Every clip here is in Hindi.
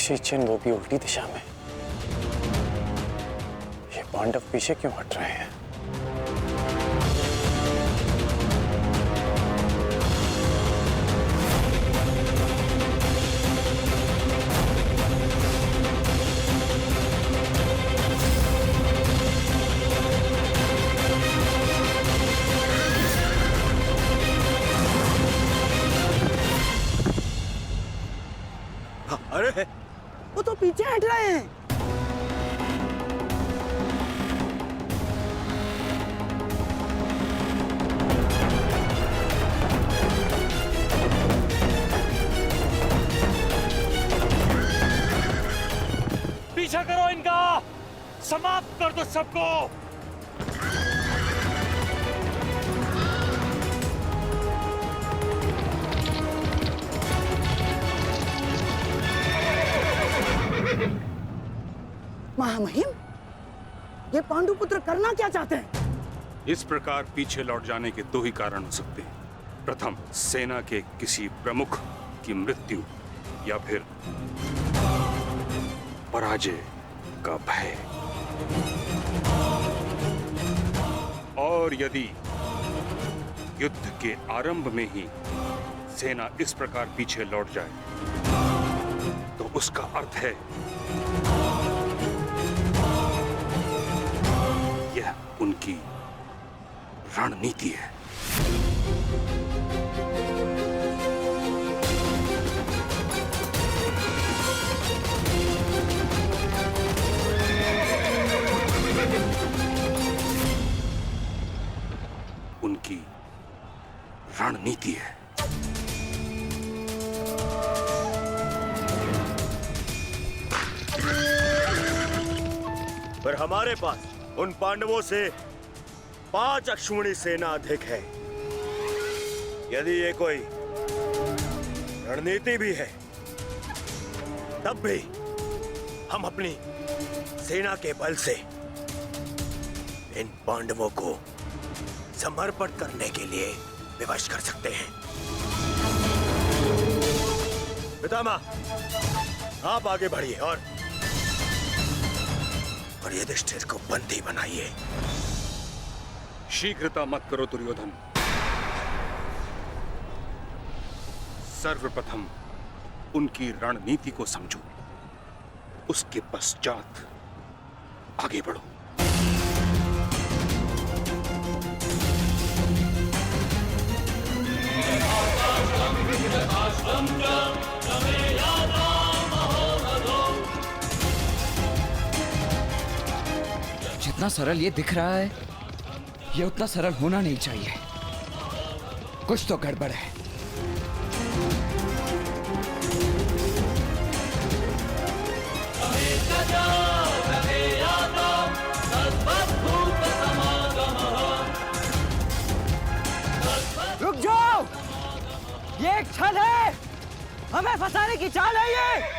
ऋषि चिन्ह, वो भी उल्टी दिशा में। ये पांडव पीछे क्यों हट रहे हैं? अरे वो तो पीछे हट रहे हैं। पीछा करो इनका, समाप्त कर दो सबको। महामहिम, ये पांडुपुत्र करना क्या चाहते हैं? इस प्रकार पीछे लौट जाने के दो ही कारण हो सकते हैं। प्रथम, सेना के किसी प्रमुख की मृत्यु, या फिर पराजय का भय। और यदि युद्ध के आरंभ में ही सेना इस प्रकार पीछे लौट जाए तो उसका अर्थ है यह उनकी रणनीति है। उनकी रणनीति है। पर हमारे पास उन पांडवों से 5 अश्विनी सेना अधिक है। यदि ये कोई रणनीति भी है, तब भी हम अपनी सेना के बल से इन पांडवों को समर्पण करने के लिए विवश कर सकते हैं। पितामह, आप आगे बढ़िए और युधिष्ठिर को बंदी बनाइए। शीघ्रता मत करो दुर्योधन। सर्वप्रथम उनकी रणनीति को समझो, उसके पश्चात आगे बढ़ो। जितना सरल ये दिख रहा है, ये उतना सरल होना नहीं चाहिए। कुछ तो गड़बड़ है। रुक जाओ, ये एक छल है, हमें फंसाने की चाल है ये।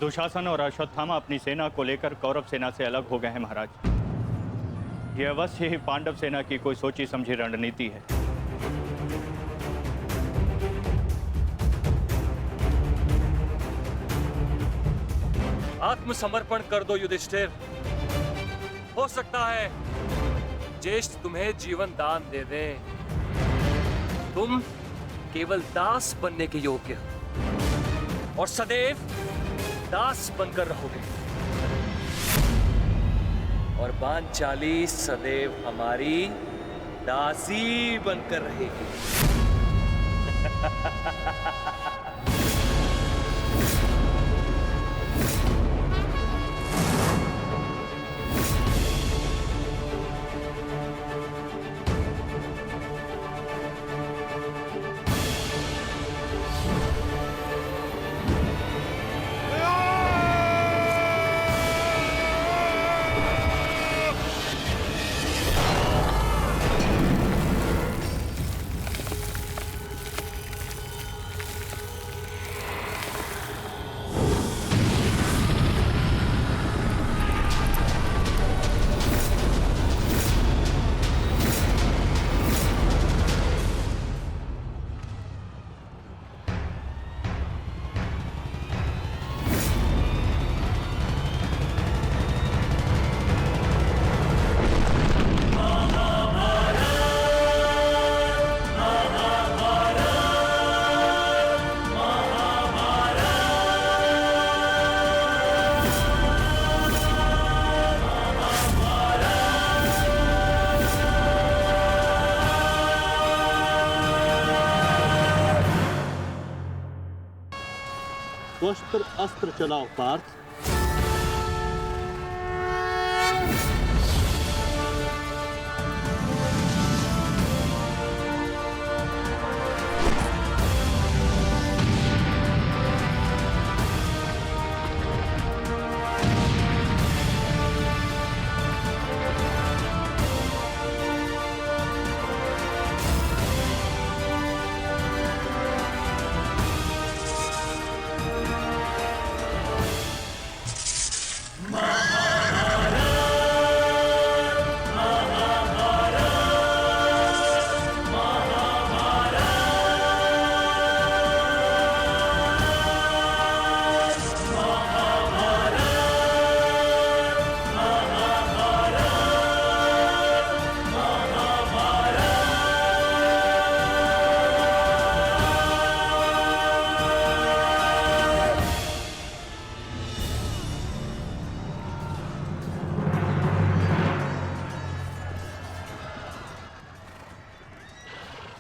दुशासन और अश्वत्थामा अपनी सेना को लेकर कौरव सेना से अलग हो गए हैं महाराज। यह अवश्य ही पांडव सेना की कोई सोची समझी रणनीति है। आत्मसमर्पण कर दो युधिष्ठिर। हो सकता है ज्येष्ठ तुम्हें जीवन दान दे दे। तुम केवल दास बनने के योग्य और सदैव दास बनकर रहोगे, और पांचाली सदैव हमारी दासी बनकर रहेगी। वस्त्र अस्त्र चलाओ पार्थ।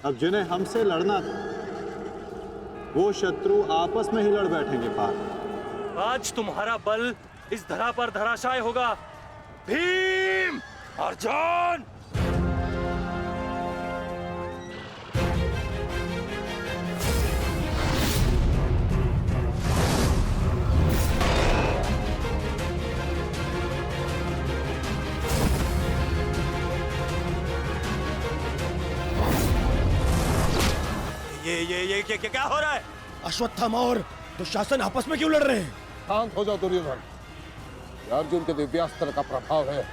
अब जिन्हें हमसे लड़ना था वो शत्रु आपस में ही लड़ बैठेंगे पार्थ। आज तुम्हारा बल इस धरा पर धराशाय होगा। भीम, अर्जुन! ये क्या हो रहा है? अश्वत्थामा और दुशासन आपस में क्यों लड़ रहे हैं? शांत हो जाओ दुर्योधन। ये अर्जुन के दिव्यास्त्र का प्रभाव है।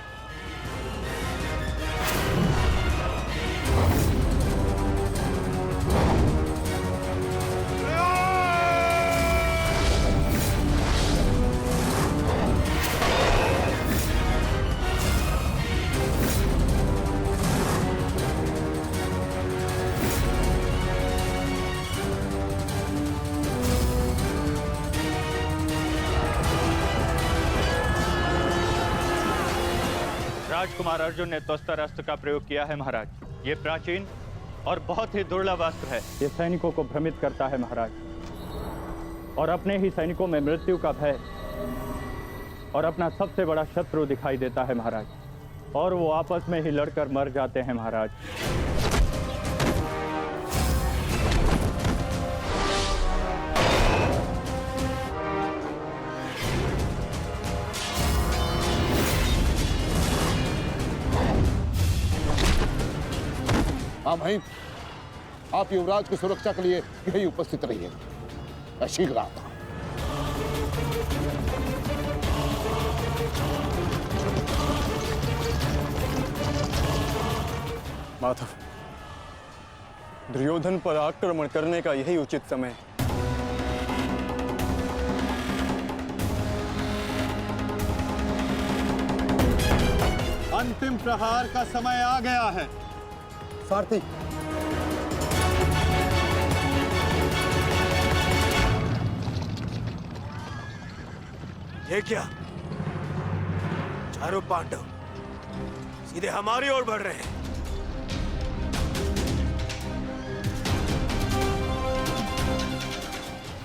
राजकुमार अर्जुन ने त्वस्तर अस्त्र का प्रयोग किया है महाराज। ये प्राचीन और बहुत ही दुर्लभ अस्त्र है। ये सैनिकों को भ्रमित करता है महाराज, और अपने ही सैनिकों में मृत्यु का भय और अपना सबसे बड़ा शत्रु दिखाई देता है महाराज, और वो आपस में ही लड़कर मर जाते हैं महाराज। हाँ भाई, आप युवराज की सुरक्षा के लिए यही उपस्थित रहिए। मैं शीघ्र आता हूं। माधव, दुर्योधन पर आक्रमण करने का यही उचित समय है। अंतिम प्रहार का समय आ गया है। सारथी, ये क्या? चारों पांडव सीधे हमारी ओर बढ़ रहे हैं।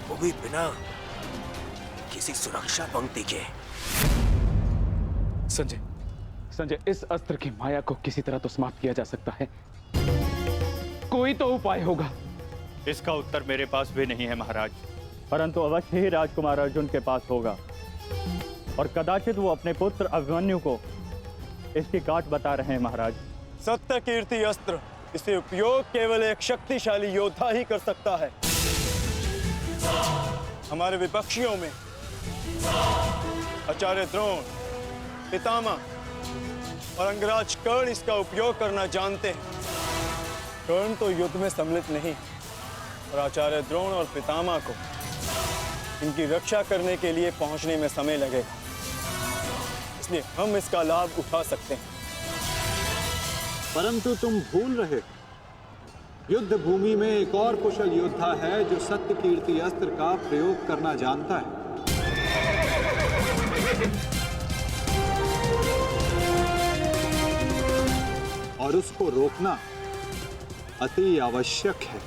वो भी बिना किसी सुरक्षा पंक्ति के। संजय, इस अस्त्र की माया को किसी तरह तो समाप्त किया जा सकता है। कोई तो उपाय होगा। इसका उत्तर मेरे पास भी नहीं है महाराज, परंतु अवश्य ही राजकुमार अर्जुन के पास होगा, और कदाचित वो अपने पुत्र अभिमन्यु को इसकी काट बता रहे हैं महाराज। सत्य कीर्ति अस्त्र, इसे उपयोग केवल एक शक्तिशाली योद्धा ही कर सकता है। हमारे विपक्षियों में आचार्य द्रोण, पितामह और अंगराज कर्ण इसका उपयोग करना जानते हैं। कर्ण तो युद्ध में सम्मिलित नहीं, और आचार्य द्रोण और पितामह को इनकी रक्षा करने के लिए पहुंचने में समय लगेगा, इसलिए हम इसका लाभ उठा सकते हैं। परंतु तुम भूल रहे हो, युद्ध भूमि में एक और कुशल योद्धा है जो सत्य कीर्ति अस्त्र का प्रयोग करना जानता है। और उसको रोकना अति आवश्यक है।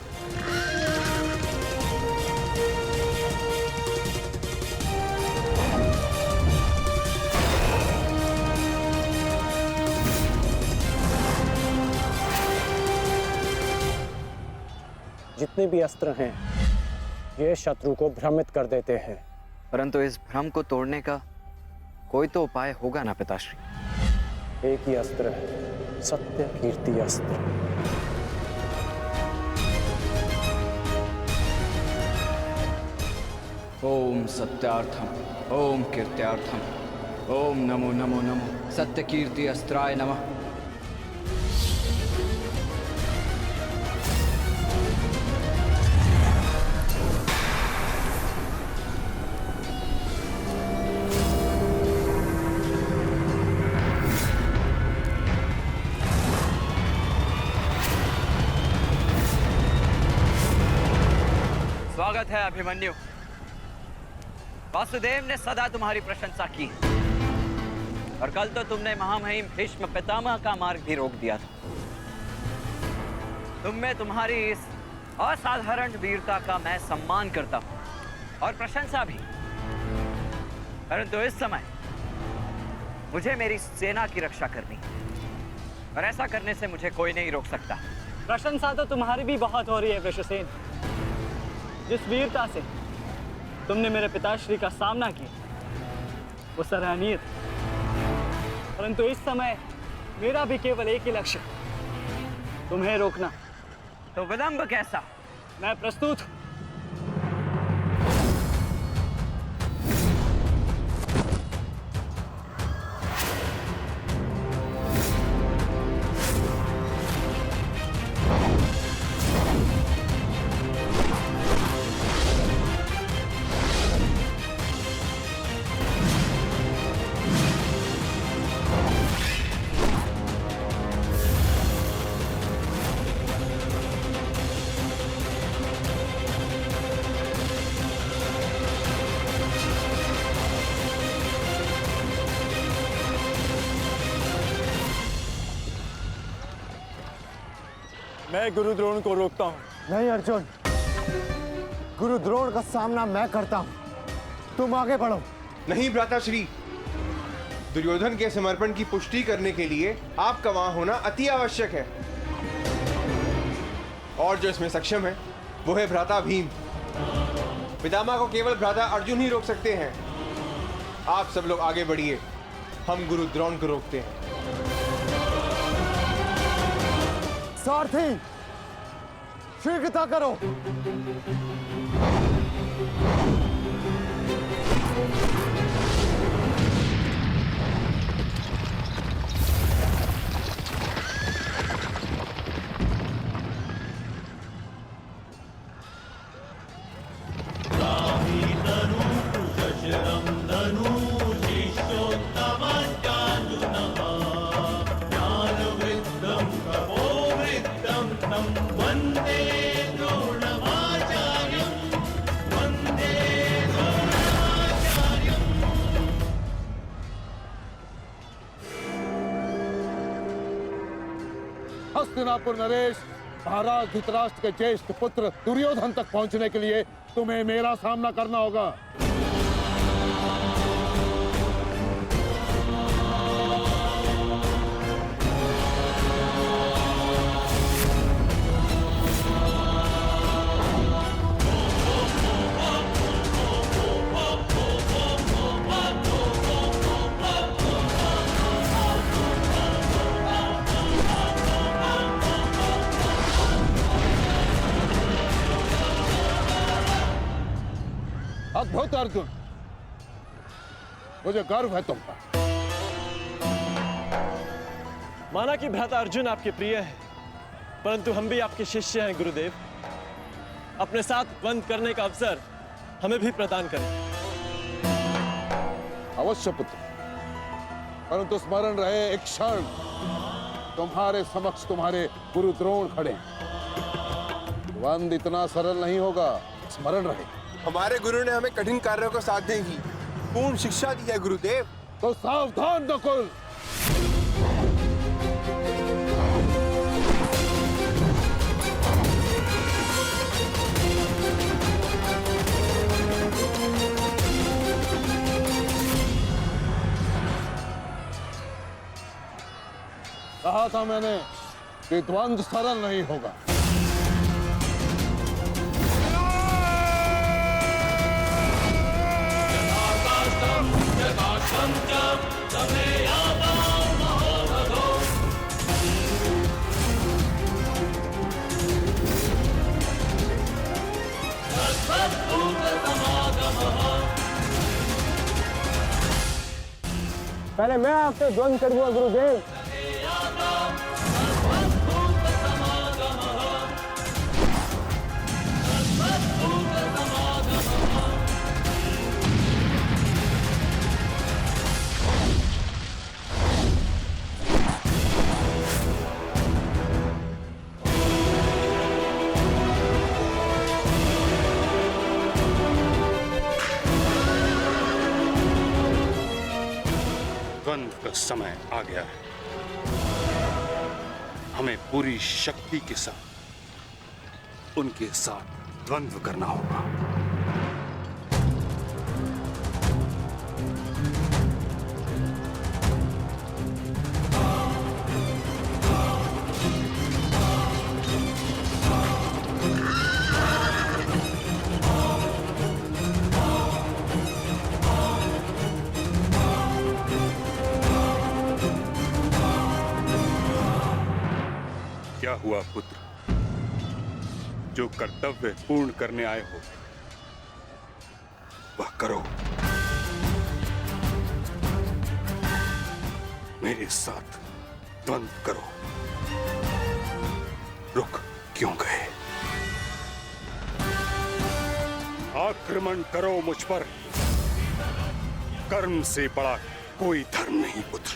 जितने भी अस्त्र हैं ये शत्रु को भ्रमित कर देते हैं। परंतु इस भ्रम को तोड़ने का कोई तो उपाय होगा ना पिताश्री? एक ही अस्त्र है, सत्य कीर्ति अस्त्र। ओम सत्यार्थम ओम कीर्त्यार्थम ओम नमो नमो नमो सत्य कीर्ति अस्त्राय नमः। स्वागत है अभिमन्यु। वासुदेव ने सदा तुम्हारी प्रशंसा की और कल तो तुमने महामहिम भीष्म पितामह का मार्ग भी रोक दिया था। तुम में तुम्हारी इस असाधारण वीरता का मैं सम्मान करता हूं और प्रशंसा भी। परंतु इस समय मुझे मेरी सेना की रक्षा करनी है और ऐसा करने से मुझे कोई नहीं रोक सकता। प्रशंसा तो तुम्हारी भी बहुत हो रही है वृषसेन। जिस वीरता से तुमने मेरे पिताश्री का सामना किया वो सराहनीय था। परंतु इस समय मेरा भी केवल एक ही लक्ष्य, तुम्हें रोकना। तो विलंब कैसा? मैं प्रस्तुत हूं। मैं गुरु द्रोण को रोकता हूं। नहीं अर्जुन, गुरु द्रोण का सामना मैं करता हूं, तुम आगे बढ़ो। नहीं भ्राताश्री, दुर्योधन के समर्पण की पुष्टि करने के लिए आपका वहां होना अति आवश्यक है। और जो इसमें सक्षम है वो है भ्राता भीम। पितामह को केवल भ्राता अर्जुन ही रोक सकते हैं। आप सब लोग आगे बढ़िए, हम गुरु द्रोण को रोकते हैं। सारथी, शीघ्रता करो। हस्तिनापुर नरेश, महाराज धृतराष्ट्र के ज्येष्ठ पुत्र दुर्योधन तक पहुंचने के लिए तुम्हें मेरा सामना करना होगा। अद्भुत अर्जुन, मुझे गर्व है तुम पर। माना कि भ्राता अर्जुन आपके प्रिय है, परंतु हम भी आपके शिष्य हैं गुरुदेव। अपने साथ बंद करने का अवसर हमें भी प्रदान करें। अवश्य पुत्र, परंतु स्मरण रहे एक क्षण तुम्हारे समक्ष तुम्हारे गुरु द्रोण खड़े हैं। बंद इतना सरल नहीं होगा, स्मरण रहे। हमारे गुरु ने हमें कठिन कार्यों को साधने की पूर्ण शिक्षा दी है गुरुदेव। तो सावधान नकुल। कहा था मैंने कि द्वंद्व सरल नहीं होगा। पहले मैं आपसे द्वंद करूंगा गुरुदेव। द्वंद्व का समय आ गया है। हमें पूरी शक्ति के साथ उनके साथ द्वंद्व करना होगा। क्या हुआ पुत्र? जो कर्तव्य पूर्ण करने आए हो वह करो। मेरे साथ द्वंद्व करो। रुक क्यों गए? आक्रमण करो मुझ पर। कर्म से बड़ा कोई धर्म नहीं पुत्र।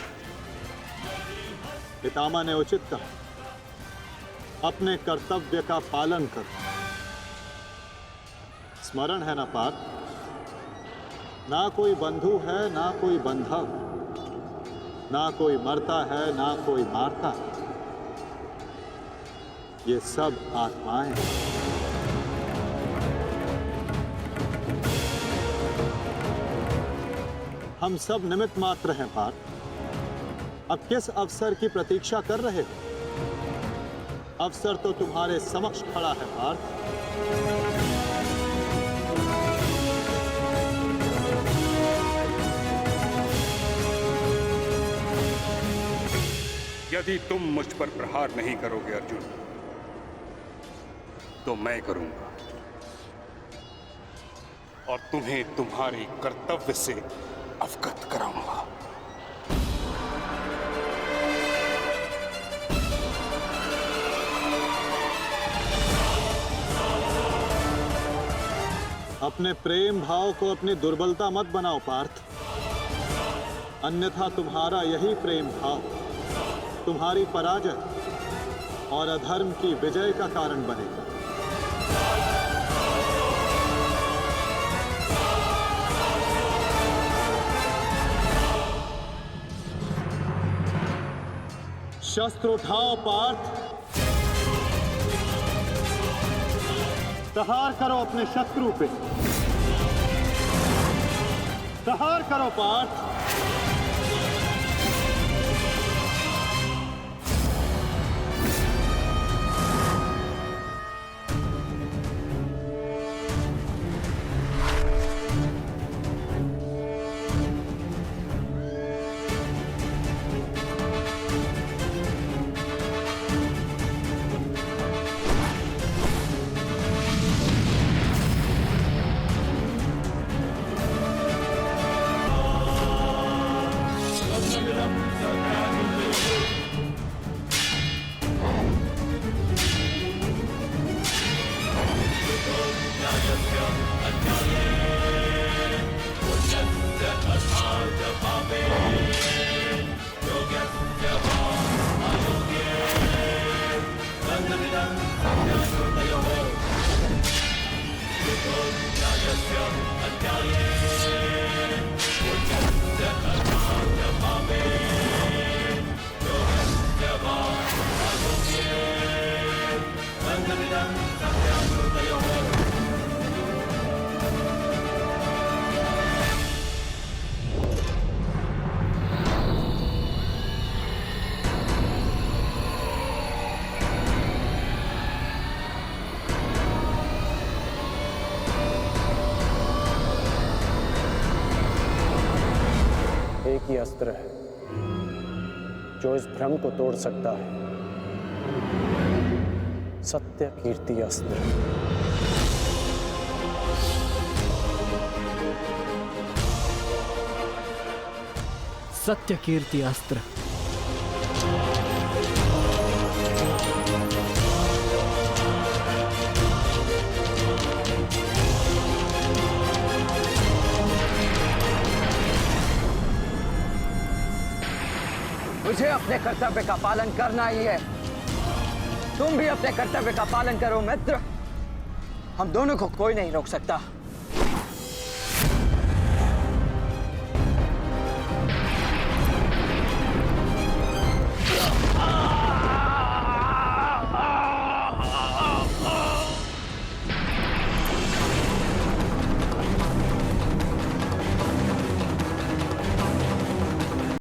पितामह ने उचित कहा, अपने कर्तव्य का पालन कर। स्मरण है ना पार्थ, ना कोई बंधु है ना कोई बंधव, ना कोई मरता है ना कोई मारता है, ये सब आत्माएं हैं। हम सब निमित्त मात्र हैं पार्थ। अब किस अवसर की प्रतीक्षा कर रहे हो? अवसर तो तुम्हारे समक्ष खड़ा है पार्थ। यदि तुम मुझ पर प्रहार नहीं करोगे अर्जुन, तो मैं करूंगा और तुम्हें तुम्हारे कर्तव्य से अवगत कराऊंगा। अपने प्रेम भाव को अपनी दुर्बलता मत बनाओ पार्थ, अन्यथा तुम्हारा यही प्रेम भाव तुम्हारी पराजय और अधर्म की विजय का कारण बनेगा। शस्त्र उठाओ पार्थ, प्रहार करो अपने शत्रु पे। प्रहार करो पार्थ। एक ही अस्त्र है जो इस भ्रम को तोड़ सकता है, सत्य कीर्ति अस्त्र। सत्य कीर्ति अस्त्र। मुझे अपने कर्तव्य का पालन करना ही है। तुम भी अपने कर्तव्य का पालन करो मित्र। हम दोनों को कोई नहीं रोक सकता।